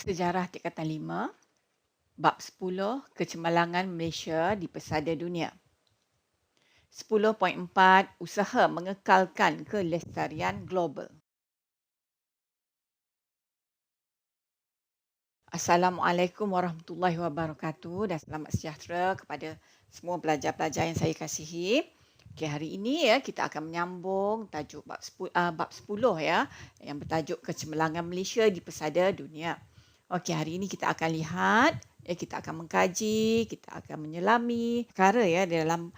Sejarah Tingkatan 5, Bab 10, Kecemerlangan Malaysia di Pesada Dunia. 10.4, Usaha mengekalkan kelestarian global. Assalamualaikum warahmatullahi wabarakatuh dan selamat sejahtera kepada semua pelajar-pelajar yang saya kasihi. Okey, hari ini ya kita akan menyambung tajuk bab 10 ya yang bertajuk Kecemerlangan Malaysia di Pesada Dunia. Okey, hari ini kita akan lihat kita akan mengkaji, kita akan menyelami perkara ya dalam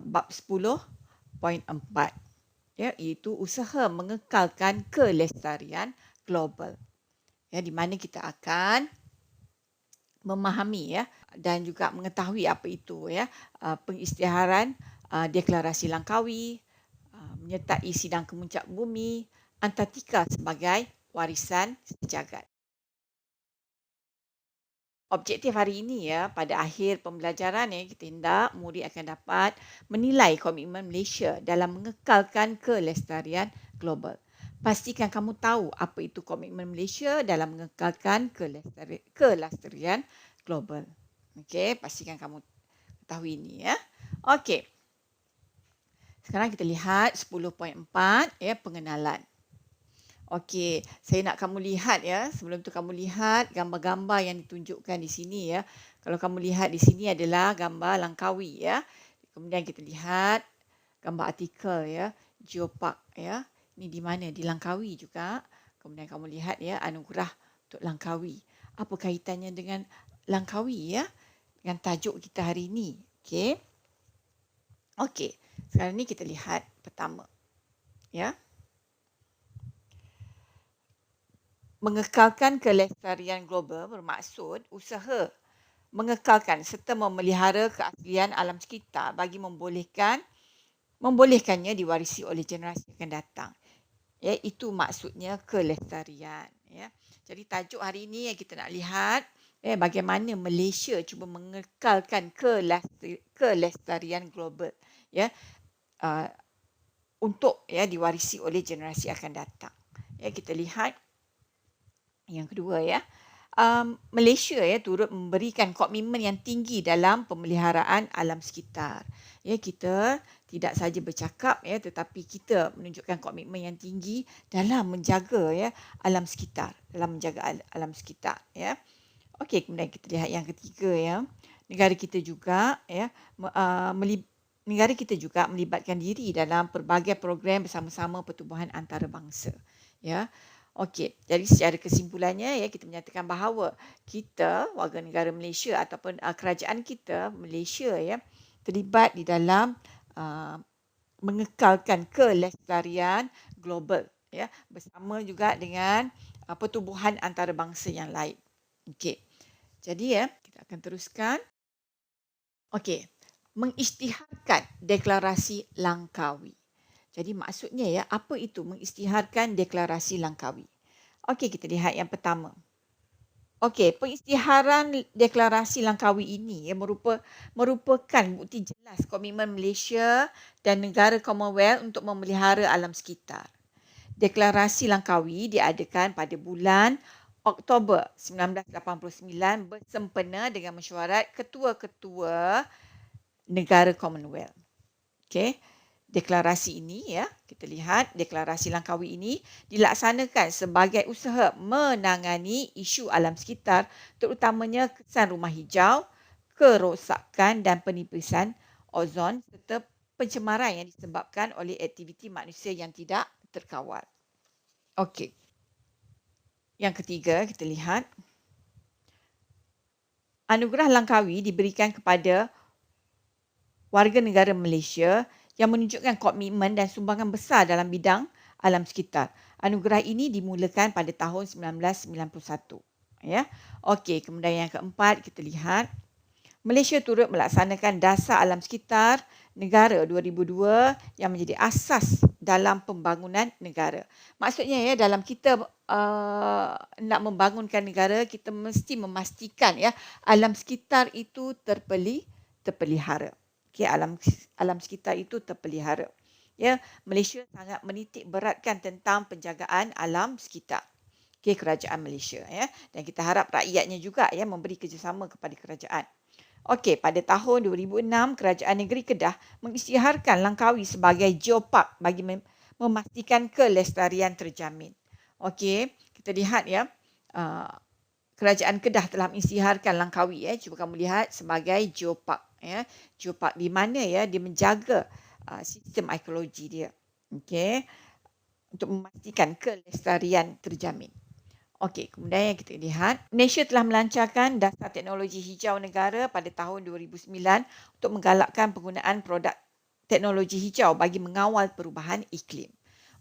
bab 10.4 ya iaitu usaha mengekalkan kelestarian global. Ya, di mana kita akan memahami ya dan juga mengetahui apa itu ya pengisytiharan deklarasi Langkawi menyertai sidang kemuncak bumi Antartika sebagai warisan sejagat. Objektif hari ini ya pada akhir pembelajaran kita hendak murid akan dapat menilai komitmen Malaysia dalam mengekalkan kelestarian global. Pastikan kamu tahu apa itu komitmen Malaysia dalam mengekalkan kelestarian global. Okey, pastikan kamu tahu ini ya. Okey. Sekarang kita lihat 10.4 ya pengenalan. Okey, saya nak kamu lihat ya. Sebelum tu kamu lihat gambar-gambar yang ditunjukkan di sini ya. Kalau kamu lihat di sini adalah gambar Langkawi ya. Kemudian kita lihat gambar artikel ya, Geopark ya. Ini di mana? Di Langkawi juga. Kemudian kamu lihat ya anugerah untuk Langkawi. Apa kaitannya dengan Langkawi ya? Dengan tajuk kita hari ini. Okey. Okey. Sekarang ni kita lihat pertama. Ya. Mengekalkan kelestarian global bermaksud usaha mengekalkan serta memelihara keaslian alam sekitar bagi membolehkannya diwarisi oleh generasi akan datang. Ya, itu maksudnya kelestarian. Ya. Jadi tajuk hari ini yang kita nak lihat bagaimana Malaysia cuba mengekalkan kelestarian global. Ya, untuk diwarisi oleh generasi akan datang. Ya, kita lihat yang kedua ya. Malaysia turut memberikan komitmen yang tinggi dalam pemeliharaan alam sekitar. Ya, kita tidak saja bercakap tetapi kita menunjukkan komitmen yang tinggi dalam menjaga alam sekitar, ya. Okey, kemudian kita lihat yang ketiga ya. Negara kita juga melibatkan diri dalam pelbagai program bersama-sama pertubuhan antarabangsa. Ya. Okey, jadi secara kesimpulannya kita menyatakan bahawa kita warga negara Malaysia ataupun kerajaan kita Malaysia terlibat di dalam mengekalkan kelestarian global bersama juga dengan pertubuhan antarabangsa yang lain. Okey. Jadi kita akan teruskan. Okey, mengisytiharkan deklarasi Langkawi. Jadi maksudnya apa itu mengisytiharkan deklarasi Langkawi? Okey, kita lihat yang pertama. Okey, pengisytiharan deklarasi Langkawi ini merupakan bukti jelas komitmen Malaysia dan negara Commonwealth untuk memelihara alam sekitar. Deklarasi Langkawi diadakan pada bulan Oktober 1989 bersempena dengan mesyuarat ketua-ketua negara Commonwealth. Okey. Deklarasi ini kita lihat deklarasi Langkawi ini dilaksanakan sebagai usaha menangani isu alam sekitar terutamanya kesan rumah hijau, kerosakan dan penipisan ozon serta pencemaran yang disebabkan oleh aktiviti manusia yang tidak terkawal. Okey. Yang ketiga kita lihat anugerah Langkawi diberikan kepada warga negara Malaysia yang menunjukkan komitmen dan sumbangan besar dalam bidang alam sekitar. Anugerah ini dimulakan pada tahun 1991. Ya. Okey, kemudian yang keempat kita lihat Malaysia turut melaksanakan Dasar Alam Sekitar Negara 2002 yang menjadi asas dalam pembangunan negara. Maksudnya dalam kita nak membangunkan negara, kita mesti memastikan alam sekitar itu terpelihara. Okay, alam sekitar itu terpelihara. Ya, Malaysia sangat menitik beratkan tentang penjagaan alam sekitar. kerajaan Malaysia ya, dan kita harap rakyatnya juga ya memberi kerjasama kepada kerajaan. Okey, pada tahun 2006 Kerajaan Negeri Kedah mengisytiharkan Langkawi sebagai geopark bagi memastikan kelestarian terjamin. Okey, kita lihat ya, Kerajaan Kedah telah mengisytiharkan Langkawi cuba kamu lihat sebagai geopark ya. Geopark di mana ya dia menjaga sistem ekologi dia. Okey, untuk memastikan kelestarian terjamin. Okey, kemudian yang kita lihat, Malaysia telah melancarkan Dasar Teknologi Hijau Negara pada tahun 2009 untuk menggalakkan penggunaan produk teknologi hijau bagi mengawal perubahan iklim.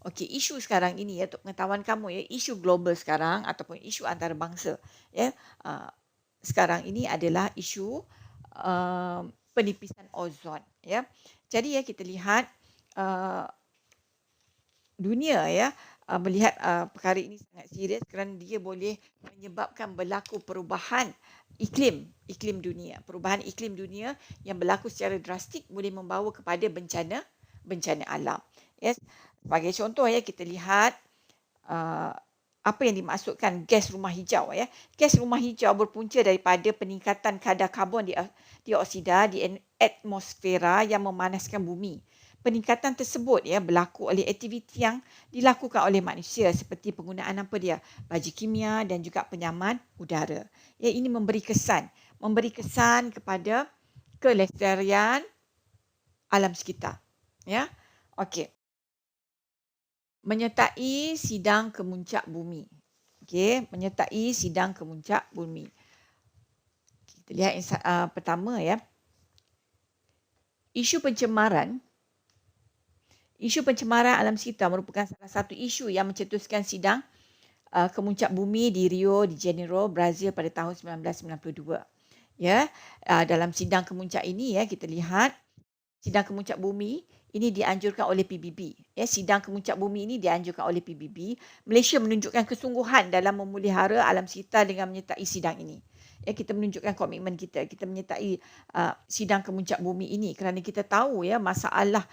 Okey, isu sekarang ini ya, untuk pengetahuan kamu ya, isu global sekarang ataupun isu antarabangsa ya, sekarang ini adalah isu penipisan ozon ya. Jadi ya kita lihat dunia ya melihat perkara ini sangat serius kerana dia boleh menyebabkan berlaku perubahan iklim dunia. Perubahan iklim dunia yang berlaku secara drastik boleh membawa kepada bencana alam. Yes. Sebagai contoh ya kita lihat apa yang dimaksudkan gas rumah hijau ya. Gas rumah hijau berpunca daripada peningkatan kadar karbon dioksida di atmosfera yang memanaskan bumi. Peningkatan tersebut ya berlaku oleh aktiviti yang dilakukan oleh manusia seperti penggunaan baju kimia dan juga penyaman udara. Ya, ini memberi kesan kepada kelestarian alam sekitar. Ya. Okey. Menyertai sidang kemuncak bumi. Okey, menyertai sidang kemuncak bumi. Kita lihat pertama ya. Isu pencemaran alam sekitar merupakan salah satu isu yang mencetuskan sidang kemuncak bumi di Rio de Janeiro, Brazil pada tahun 1992. Ya, dalam sidang kemuncak ini ya kita lihat sidang kemuncak bumi ini dianjurkan oleh PBB. Ya, sidang kemuncak bumi ini dianjurkan oleh PBB. Malaysia menunjukkan kesungguhan dalam memelihara alam sekitar dengan menyertai sidang ini. Ya, kita menunjukkan komitmen kita menyertai sidang kemuncak bumi ini kerana kita tahu ya masalah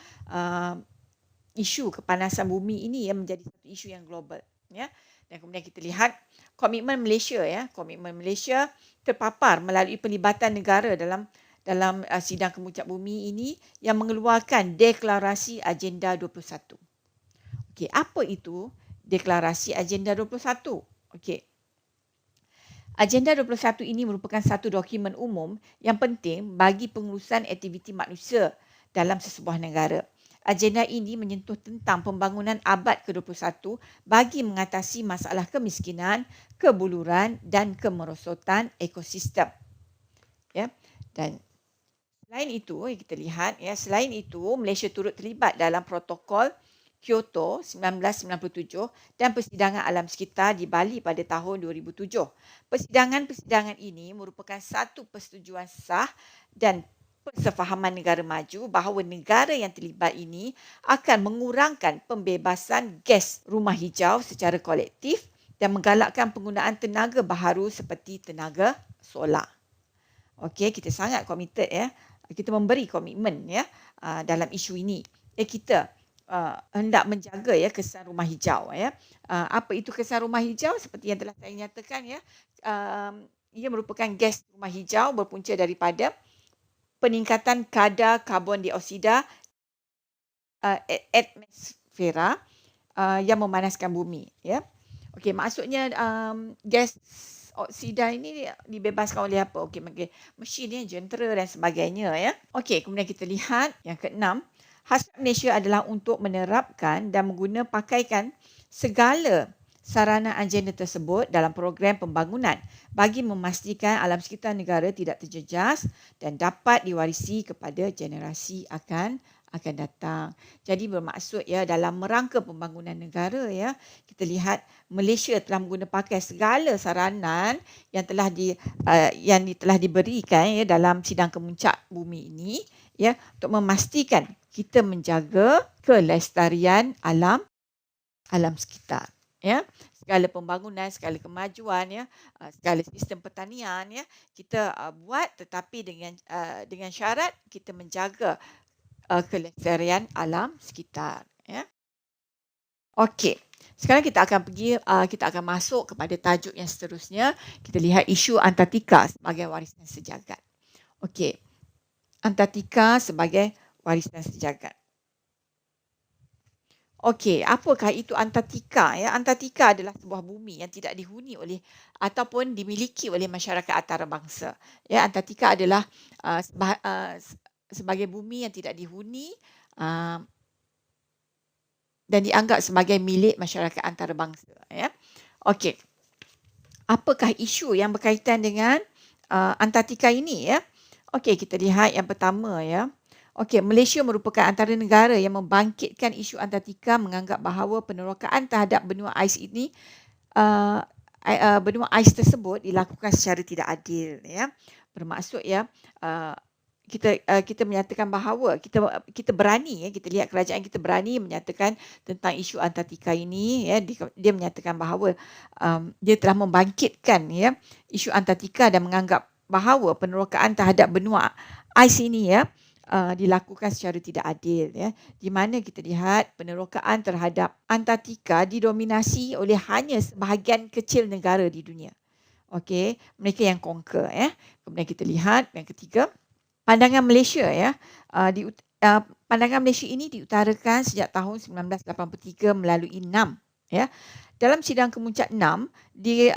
isu kepanasan bumi ini yang menjadi satu isu yang global ya. Dan kemudian kita lihat komitmen Malaysia terpapar melalui pelibatan negara dalam sidang kemuncak bumi ini yang mengeluarkan deklarasi Agenda 21. Okey, apa itu deklarasi Agenda 21? Okey. Agenda 21 ini merupakan satu dokumen umum yang penting bagi pengurusan aktiviti manusia dalam sesebuah negara. Agenda ini menyentuh tentang pembangunan abad ke-21 bagi mengatasi masalah kemiskinan, kebuluran dan kemerosotan ekosistem. Ya. Dan selain itu, kita lihat ya, selain itu Malaysia turut terlibat dalam protokol Kyoto 1997 dan persidangan alam sekitar di Bali pada tahun 2007. Persidangan ini merupakan satu persetujuan sah dan persefahaman negara maju bahawa negara yang terlibat ini akan mengurangkan pembebasan gas rumah hijau secara kolektif dan menggalakkan penggunaan tenaga baharu seperti tenaga solar. Okey, kita sangat komited ya. Kita memberi komitmen ya dalam isu ini. Kita hendak menjaga ya kesan rumah hijau ya. Apa itu kesan rumah hijau? Seperti yang telah saya nyatakan ya, ia merupakan gas rumah hijau berpunca daripada peningkatan kadar karbon dioksida atmosfera yang memanaskan bumi ya. Okey, maksudnya gas oksida ini dibebaskan oleh apa? Okey, mesin ya, jentera dan sebagainya ya. Okey, kemudian kita lihat yang keenam, hasrat Malaysia adalah untuk menerapkan dan pakaikan segala sarana agenda tersebut dalam program pembangunan bagi memastikan alam sekitar negara tidak terjejas dan dapat diwarisi kepada generasi akan datang. Jadi bermaksud ya dalam merangka pembangunan negara ya, kita lihat Malaysia telah pakai segala saranan yang telah diberikan ya dalam sidang kemuncak bumi ini ya untuk memastikan kita menjaga kelestarian alam sekitar. Ya, segala pembangunan, segala kemajuan ya, segala sistem pertanian ya, kita buat tetapi dengan syarat kita menjaga kelestarian alam sekitar ya. Okey, Sekarang kita akan masuk kepada tajuk yang seterusnya. Kita lihat isu Antartika sebagai warisan sejagat. Okey, Antartika sebagai warisan sejagat. Okey, apakah itu Antartika ya? Antartika adalah sebuah bumi yang tidak dihuni oleh ataupun dimiliki oleh masyarakat antarabangsa. Ya, Antartika adalah sebagai bumi yang tidak dihuni uh, dan dianggap sebagai milik masyarakat antarabangsa ya. Okey. Apakah isu yang berkaitan dengan Antartika ini ya? Okey, kita lihat yang pertama ya. Okey, Malaysia merupakan antara negara yang membangkitkan isu Antartika, menganggap bahawa penerokaan terhadap benua ais ini benua ais tersebut dilakukan secara tidak adil ya. Bermaksud ya kita menyatakan bahawa kita berani ya, kita lihat kerajaan kita berani menyatakan tentang isu Antartika ini ya. Dia menyatakan bahawa dia telah membangkitkan ya isu Antartika dan menganggap bahawa penerokaan terhadap benua ais ini ya dilakukan secara tidak adil ya, di mana kita lihat penerokaan terhadap Antartika didominasi oleh hanya sebahagian kecil negara di dunia. Okey, mereka yang conquer ya. Kemudian kita lihat yang ketiga, pandangan Malaysia ya. Pandangan Malaysia ini diutarakan sejak tahun 1983 melalui 6 ya. Dalam sidang kemuncak 6 di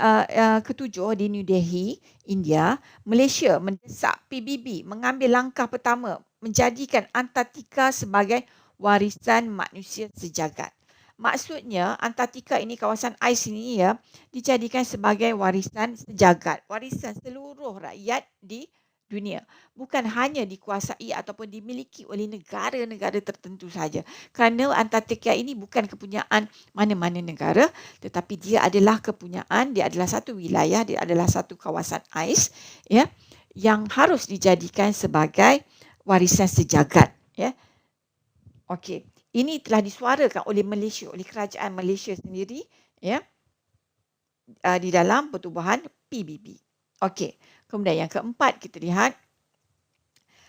ketujuh di New Delhi, India, Malaysia mendesak PBB mengambil langkah pertama menjadikan Antartika sebagai warisan manusia sejagat. Maksudnya Antartika ini, kawasan ais ini ya, dijadikan sebagai warisan sejagat, warisan seluruh rakyat di dunia, bukan hanya dikuasai ataupun dimiliki oleh negara-negara tertentu saja. Kerana Antartika ini bukan kepunyaan mana-mana negara, tetapi dia adalah satu wilayah, dia adalah satu kawasan ais ya, yang harus dijadikan sebagai warisan sejagat ya. Okey, ini telah disuarakan oleh Malaysia, oleh kerajaan Malaysia sendiri ya, di dalam pertubuhan PBB. Okey, kemudian yang keempat kita lihat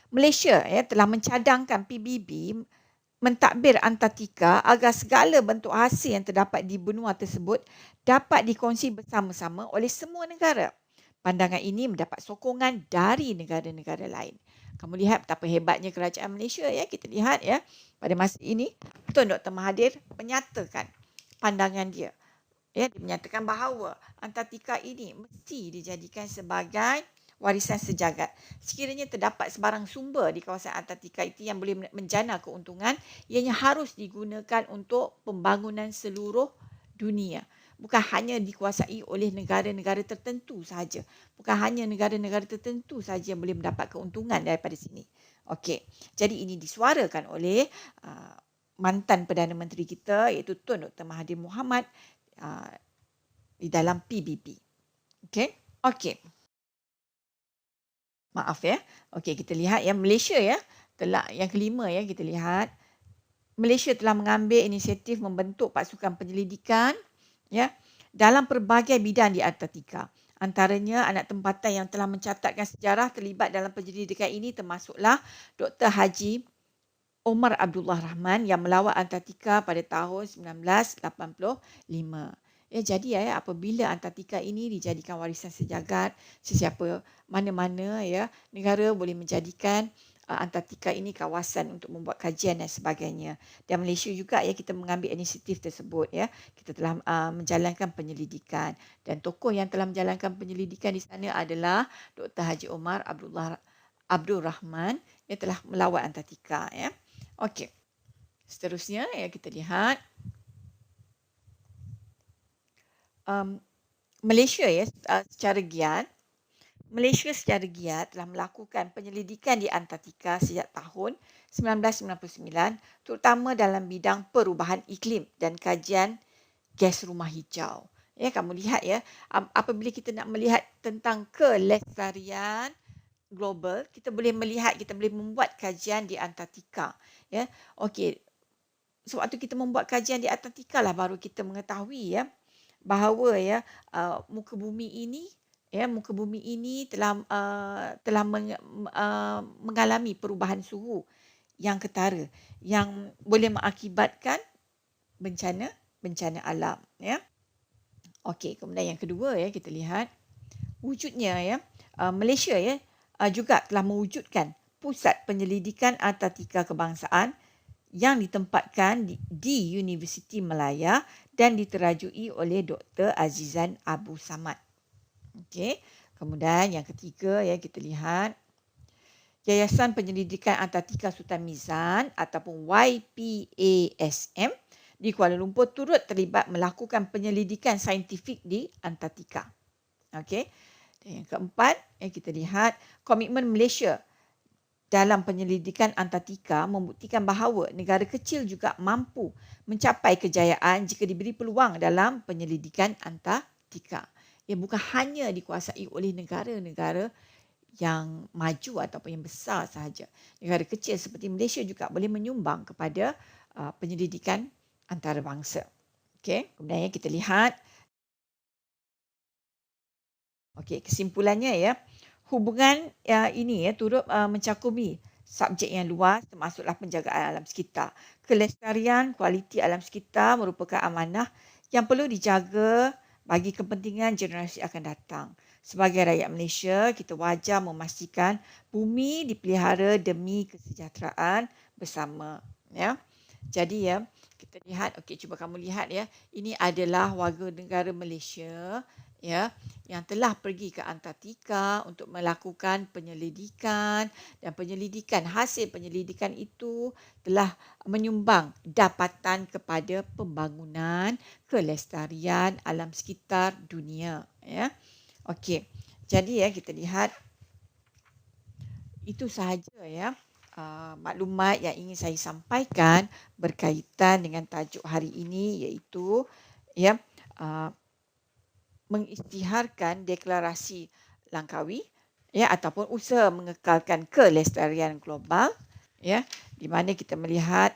Malaysia ya telah mencadangkan PBB mentadbir Antartika agar segala bentuk hasil yang terdapat di benua tersebut dapat dikongsi bersama-sama oleh semua negara. Pandangan ini mendapat sokongan dari negara-negara lain. Kamu lihat betapa hebatnya kerajaan Malaysia ya. Kita lihat ya, pada masa ini Tun Dr. Mahathir menyatakan pandangan dia. Ya, dia menyatakan bahawa Antartika ini mesti dijadikan sebagai warisan sejagat. Sekiranya terdapat sebarang sumber di kawasan Antartika itu yang boleh menjana keuntungan, ianya harus digunakan untuk pembangunan seluruh dunia. Bukan hanya dikuasai oleh negara-negara tertentu sahaja. Bukan hanya negara-negara tertentu sahaja yang boleh mendapat keuntungan daripada sini. Okey, jadi ini disuarakan oleh mantan Perdana Menteri kita iaitu Tun Dr. Mahathir Mohamad di dalam PBB. Okey. Maaf ya. Okey, kita lihat yang Malaysia ya. Yang kelima ya, kita lihat Malaysia telah mengambil inisiatif membentuk pasukan penyelidikan ya dalam pelbagai bidang di Antartika. Antaranya anak tempatan yang telah mencatatkan sejarah terlibat dalam penyelidikan ini termasuklah Dr. Haji Omar Abdullah Rahman yang melawat Antartika pada tahun 1985. Ya, jadi ya apabila Antartika ini dijadikan warisan sejagat, sesiapa mana-mana ya negara boleh menjadikan Antartika ini kawasan untuk membuat kajian dan sebagainya. Dan Malaysia juga ya kita mengambil inisiatif tersebut ya. Kita telah menjalankan penyelidikan dan tokoh yang telah menjalankan penyelidikan di sana adalah Dr. Haji Omar Abdul Rahman yang telah melawat Antartika ya. Okey. Seterusnya ya kita lihat Malaysia ya secara giat telah melakukan penyelidikan di Antartika sejak tahun 1999 terutama dalam bidang perubahan iklim dan kajian gas rumah hijau. Ya, kamu lihat ya, apabila kita nak melihat tentang kelestarian global, kita boleh membuat kajian di Antartika ya. Okey. Sewaktu kita membuat kajian di Antartika lah baru kita mengetahui ya bahawa ya muka bumi ini telah mengalami perubahan suhu yang ketara yang boleh mengakibatkan bencana bencana alam, ya. Okey, kemudian yang kedua ya, kita lihat wujudnya ya, Malaysia ya juga telah mewujudkan pusat penyelidikan Antartika kebangsaan yang ditempatkan di Universiti Malaya dan diterajui oleh Dr. Azizan Abu Samad. Okey. Kemudian yang ketiga ya, kita lihat Yayasan Penyelidikan Antartika Sultan Mizan ataupun YPASM di Kuala Lumpur turut terlibat melakukan penyelidikan saintifik di Antartika. Okey. Dan yang keempat, kita lihat komitmen Malaysia dalam penyelidikan Antartika membuktikan bahawa negara kecil juga mampu mencapai kejayaan jika diberi peluang dalam penyelidikan Antartika. Ia bukan hanya dikuasai oleh negara-negara yang maju ataupun yang besar sahaja. Negara kecil seperti Malaysia juga boleh menyumbang kepada penyelidikan antarabangsa. Okey, kemudian kita lihat. Okey, kesimpulannya ya, hubungan ini ya turut mencakumi subjek yang luas termasuklah penjagaan alam sekitar. Kelestarian kualiti alam sekitar merupakan amanah yang perlu dijaga bagi kepentingan generasi akan datang. Sebagai rakyat Malaysia, kita wajar memastikan bumi dipelihara demi kesejahteraan bersama, ya. Jadi ya, kita lihat, okey, cuba kamu lihat ya, ini adalah warga negara Malaysia ya yang telah pergi ke Antartika untuk melakukan penyelidikan, dan hasil penyelidikan itu telah menyumbang dapatan kepada pembangunan kelestarian alam sekitar dunia, ya. Okey. Jadi ya, kita lihat itu sahaja ya maklumat yang ingin saya sampaikan berkaitan dengan tajuk hari ini, iaitu ya mengisytiharkan deklarasi Langkawi ya ataupun usaha mengekalkan kelestarian global, ya, di mana kita melihat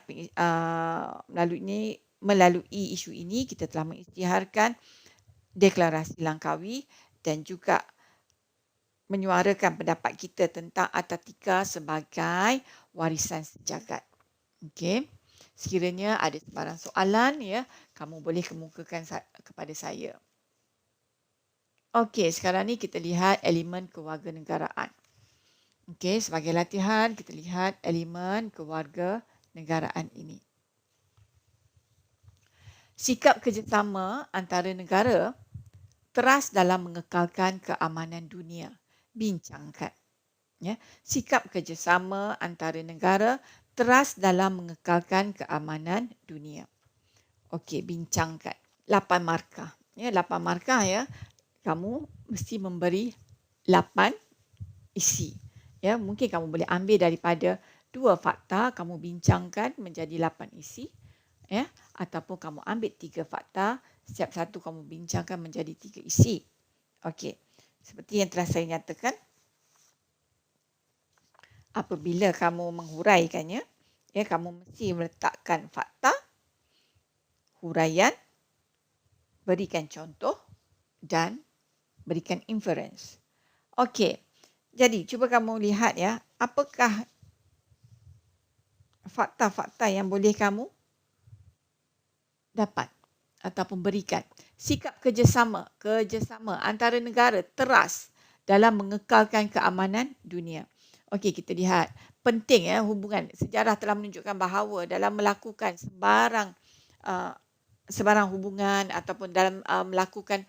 melalui isu ini kita telah mengisytiharkan deklarasi Langkawi dan juga menyuarakan pendapat kita tentang Antartika sebagai warisan sejagat. Okey. Sekiranya ada sebarang soalan ya, kamu boleh kemukakan kepada saya. Okey, sekarang ni kita lihat elemen kewarganegaraan. Okey, sebagai latihan kita lihat elemen kewarganegaraan ini. Sikap kerjasama antara negara teras dalam mengekalkan keamanan dunia. Bincangkan. Ya, sikap kerjasama antara negara teras dalam mengekalkan keamanan dunia. Okey, bincangkan. 8 markah. Ya, 8 markah ya. Kamu mesti memberi 8 isi. Ya, mungkin kamu boleh ambil daripada 2 fakta, kamu bincangkan menjadi 8 isi. Ya, ataupun kamu ambil 3 fakta, setiap satu kamu bincangkan menjadi 3 isi. Okey. Seperti yang telah saya nyatakan, apabila kamu menghuraikannya, ya, kamu mesti meletakkan fakta, huraian, berikan contoh dan berikan inference. Okey. Jadi, cuba kamu lihat ya, apakah fakta-fakta yang boleh kamu dapat ataupun berikan. Sikap kerjasama antara negara teras dalam mengekalkan keamanan dunia. Okey, kita lihat. Penting ya hubungan. Sejarah telah menunjukkan bahawa dalam melakukan sebarang hubungan ataupun dalam melakukan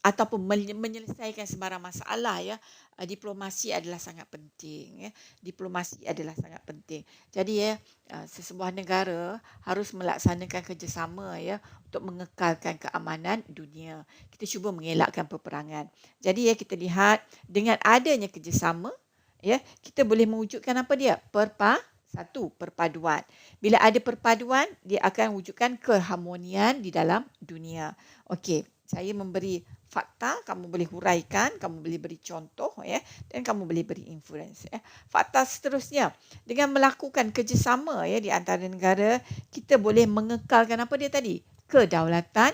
ataupun menyelesaikan sebarang masalah ya, diplomasi adalah sangat penting ya. Diplomasi adalah sangat penting. Jadi ya, sesebuah negara harus melaksanakan kerjasama ya untuk mengekalkan keamanan dunia. Kita cuba mengelakkan peperangan. Jadi ya, kita lihat dengan adanya kerjasama ya, kita boleh mewujudkan apa dia? Perpaduan. Bila ada perpaduan, dia akan wujudkan keharmonian di dalam dunia. Okey, saya memberi fakta, kamu boleh huraikan, kamu boleh beri contoh ya, dan kamu boleh beri inference ya. Fakta seterusnya, dengan melakukan kerjasama ya di antara negara, kita boleh mengekalkan apa dia tadi? Kedaulatan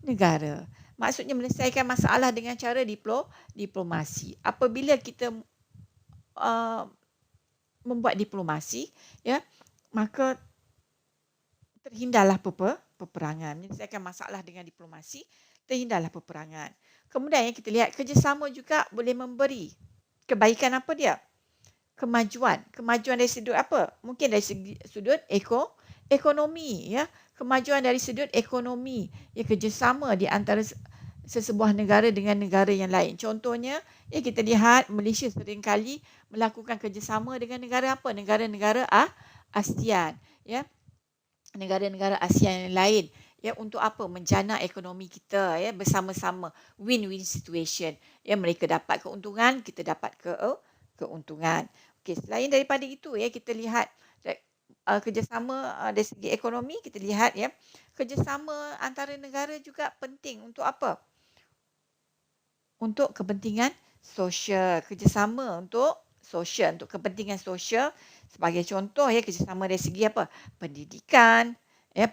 negara. Maksudnya menyelesaikan masalah dengan cara diplomasi. Apabila kita membuat diplomasi ya, maka terhindarlah peperangan. Menyelesaikan masalah dengan diplomasi, terhindarlah peperangan. Kemudian kita lihat kerjasama juga boleh memberi kebaikan apa dia? Kemajuan. Kemajuan dari sudut apa? Mungkin dari sudut ekonomi, ya. Kemajuan dari sudut ekonomi, ya, kerjasama di antara sesebuah negara dengan negara yang lain. Contohnya, ya, kita lihat Malaysia seringkali melakukan kerjasama dengan negara apa? Negara-negara ASEAN, ya. Negara-negara ASEAN yang lain, ya, untuk apa? Menjana ekonomi kita, ya, bersama-sama, win-win situation, ya, mereka dapat keuntungan, kita dapat keuntungan. Okey, selain daripada itu, ya, kita lihat kerjasama dari segi ekonomi, kita lihat, ya, kerjasama antara negara juga penting untuk apa? Untuk kepentingan sosial, kerjasama untuk sosial, untuk kepentingan sosial. Sebagai contoh, ya, kerjasama dari segi apa? Pendidikan, ya,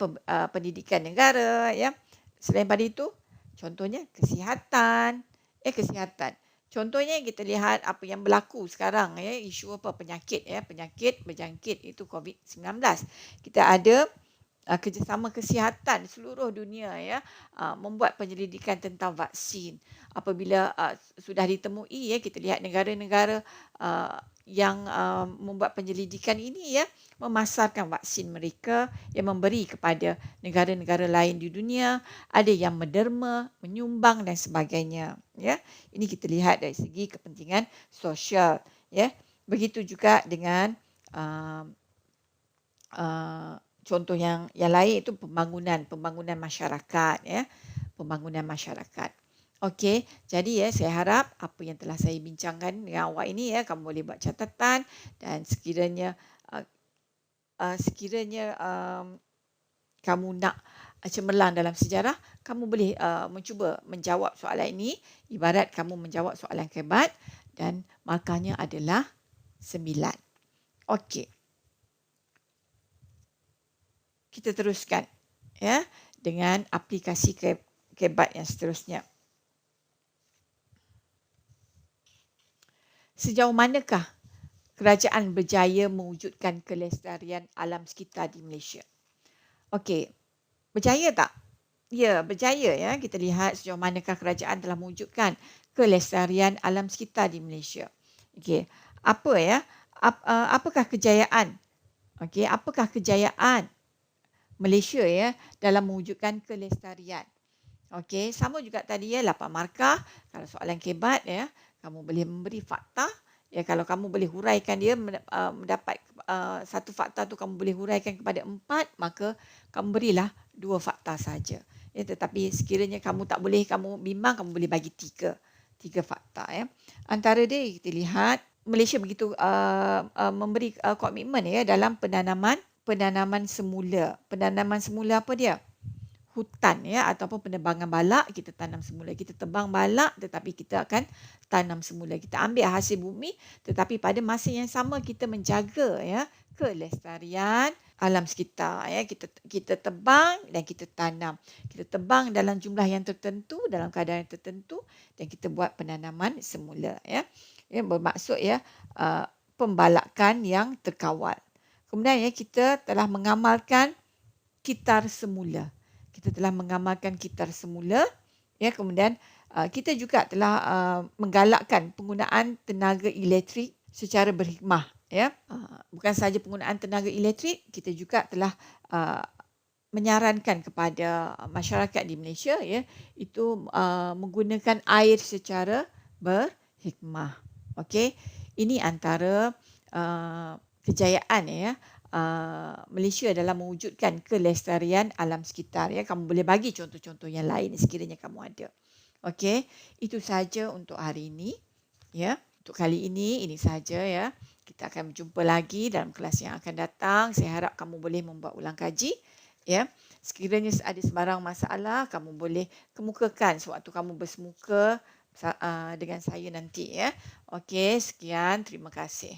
pendidikan negara, ya. Selain daripada itu, contohnya kesihatan, ya, kesihatan. Contohnya kita lihat apa yang berlaku sekarang, ya, isu apa? Penyakit, ya, penyakit berjangkit, itu COVID-19. Kita ada kerjasama kesihatan seluruh dunia, ya, membuat penyelidikan tentang vaksin. Apabila sudah ditemui, ya, kita lihat negara-negara yang membuat penyelidikan ini, ya, memasarkan vaksin mereka, yang memberi kepada negara-negara lain di dunia, ada yang menderma, menyumbang dan sebagainya, ya. Ini kita lihat dari segi kepentingan sosial, ya. Begitu juga dengan contoh yang lain, itu pembangunan masyarakat, ya, pembangunan masyarakat. Okey, jadi, ya, saya harap apa yang telah saya bincangkan dengan awak ini, ya, kamu boleh buat catatan, dan sekiranya kamu nak cemerlang dalam sejarah, kamu boleh mencuba menjawab soalan ini, ibarat kamu menjawab soalan kebat, dan markahnya adalah 9. Okey. Kita teruskan, ya, dengan aplikasi kebat yang seterusnya. Sejauh manakah kerajaan berjaya mewujudkan kelestarian alam sekitar di Malaysia? Okey, berjaya tak? Ya, berjaya, ya. Kita lihat sejauh manakah kerajaan telah mewujudkan kelestarian alam sekitar di Malaysia. Okey, apa, ya? Apakah kejayaan? Okey, apakah kejayaan Malaysia, ya, dalam mewujudkan kelestarian? Okey, sama juga tadi, ya, 8 markah. Kalau soalan kebat, ya, kamu boleh memberi fakta. Ya, kalau kamu boleh huraikan dia, mendapat satu fakta tu kamu boleh huraikan kepada 4, maka kamu berilah 2 fakta saja. Ya, tetapi sekiranya kamu tak boleh, kamu bimbang, kamu boleh bagi 3 fakta, ya. Antara dia kita lihat Malaysia begitu memberi komitmen, ya, dalam penanaman semula. Penanaman semula apa dia? Hutan, ya, ataupun penebangan balak. Kita tanam semula. Kita tebang balak, tetapi kita akan tanam semula. Kita ambil hasil bumi, tetapi pada masa yang sama kita menjaga, ya, kelestarian alam sekitar, ya. Kita tebang dan kita tanam. Kita tebang dalam jumlah yang tertentu, dalam keadaan yang tertentu, dan kita buat penanaman semula, ya. Ya, bermaksud, ya, pembalakan yang terkawal. Kemudian, ya, kita telah mengamalkan kitar semula. Kita telah mengamalkan kitar semula, ya. Kemudian kita juga telah menggalakkan penggunaan tenaga elektrik secara berhikmah, ya. Bukan sahaja penggunaan tenaga elektrik, kita juga telah menyarankan kepada masyarakat di Malaysia, ya, itu menggunakan air secara berhikmah. Okey, ini antara kejayaan, ya, Malaysia dalam mewujudkan kelestarian alam sekitar, ya. Kamu boleh bagi contoh-contoh yang lain sekiranya kamu ada. Okey, itu sahaja untuk hari ini, ya. Untuk kali ini sahaja, ya. Kita akan berjumpa lagi dalam kelas yang akan datang. Saya harap kamu boleh membuat ulang kaji, ya. Sekiranya ada sebarang masalah, kamu boleh kemukakan sewaktu kamu bersemuka dengan saya nanti, ya. Okey, sekian, terima kasih.